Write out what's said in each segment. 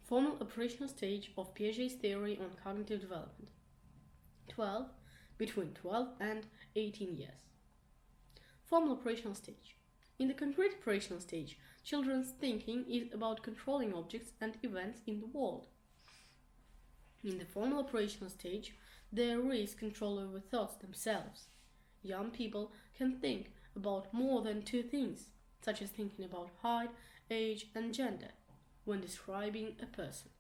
Formal operational stage of Piaget's theory on cognitive development. 12. Between 12 and 18 years. Formal operational stage. In the concrete operational stage, children's thinking is about controlling objects and events in the world. In the formal operational stage, there is control over thoughts themselves. Young people can think about more than two things, such as thinking about height, age, and gender, when describing a person.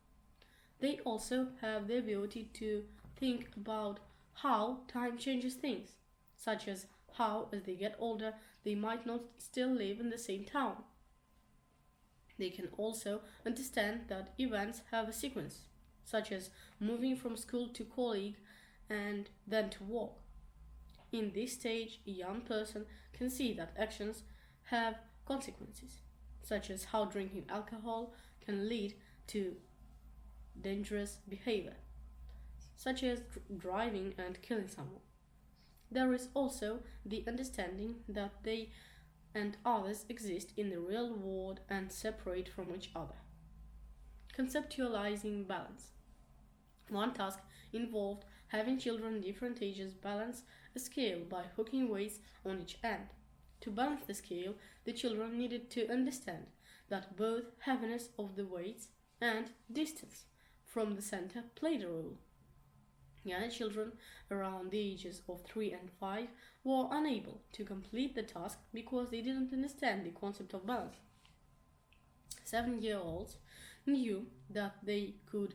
They also have the ability to think about how time changes things, such as how, as they get older, they might not still live in the same town. They can also understand that events have a sequence, such as moving from school to college and then to work. In this stage, a young person can see that actions have consequences, such as how drinking alcohol can lead to dangerous behavior, such as driving and killing someone. There is also the understanding that they and others exist in the real world and separate from each other. Conceptualizing balance. One task involved having children different ages balance a scale by hooking weights on each end. To balance the scale, the children needed to understand that both heaviness of the weights and distance from the center played a role. Young children around the ages of 3 and 5 were unable to complete the task because they didn't understand the concept of balance. 7-year-olds knew that they could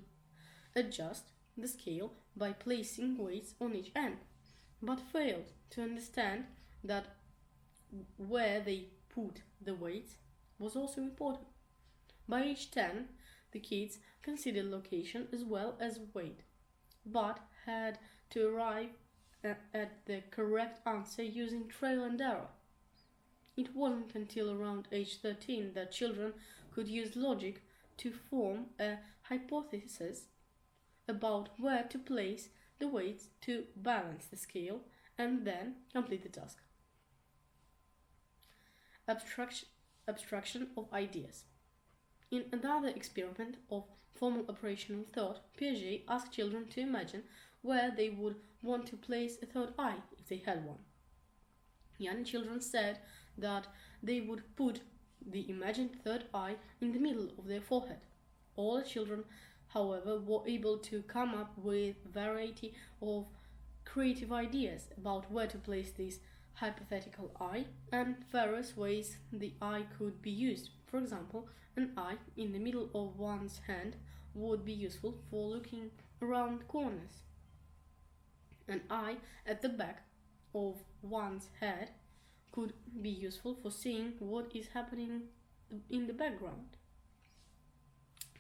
adjust the scale by placing weights on each end, but failed to understand that where they put the weights was also important. By age 10, the kids considered location as well as weight, but had to arrive at the correct answer using trial and error. It wasn't until around age 13 that children could use logic to form a hypothesis about where to place the weights to balance the scale and then complete the task. Abstraction of Ideas. In another experiment of formal operational thought, Piaget asked children to imagine where they would want to place a third eye if they had one. Young children said that they would put the imagined third eye in the middle of their forehead. All children, however, were able to come up with a variety of creative ideas about where to place this hypothetical eye and various ways the eye could be used. For example, an eye in the middle of one's hand would be useful for looking around corners. An eye at the back of one's head could be useful for seeing what is happening in the background.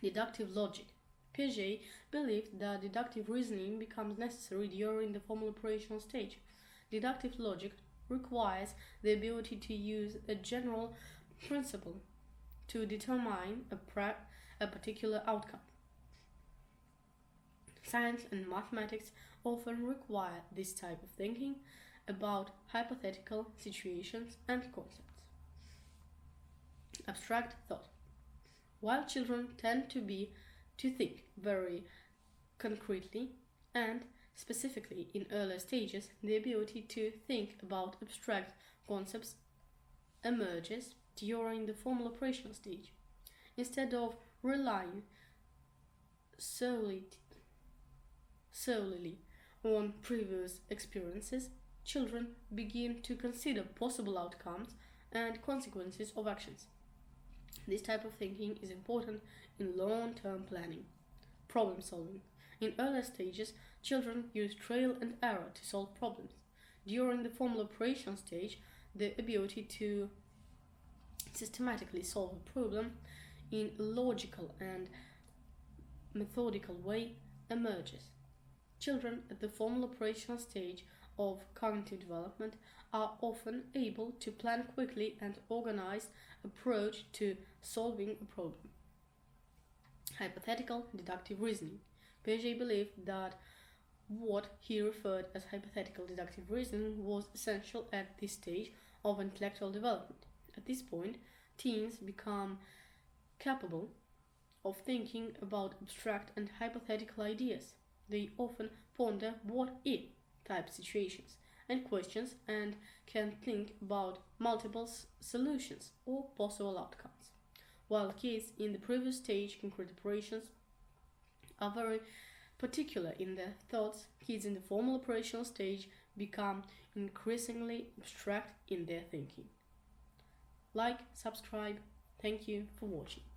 Deductive logic. Piaget believed that deductive reasoning becomes necessary during the formal operational stage. Deductive logic requires the ability to use a general principle to determine a particular outcome. Science and mathematics often require this type of thinking about hypothetical situations and concepts. Abstract thought. While children tend to think very concretely and specifically in earlier stages, the ability to think about abstract concepts emerges during the formal operational stage. Instead of relying solely on previous experiences, children begin to consider possible outcomes and consequences of actions. This type of thinking is important in long-term planning. Problem solving. In earlier stages, children use trial and error to solve problems. During the formal operational stage, the ability to systematically solve a problem in a logical and methodical way emerges. Children at the formal operational stage of cognitive development are often able to plan quickly and organized approach to solving a problem. Hypothetical deductive reasoning. Piaget believed that what he referred as hypothetical deductive reasoning was essential at this stage of intellectual development. At this point, teens become capable of thinking about abstract and hypothetical ideas. They often ponder what if type situations and questions and can think about multiple solutions or possible outcomes. While kids in the previous stage, concrete operations, are very particular in their thoughts, kids in the formal operational stage become increasingly abstract in their thinking. Like, subscribe. Thank you for watching.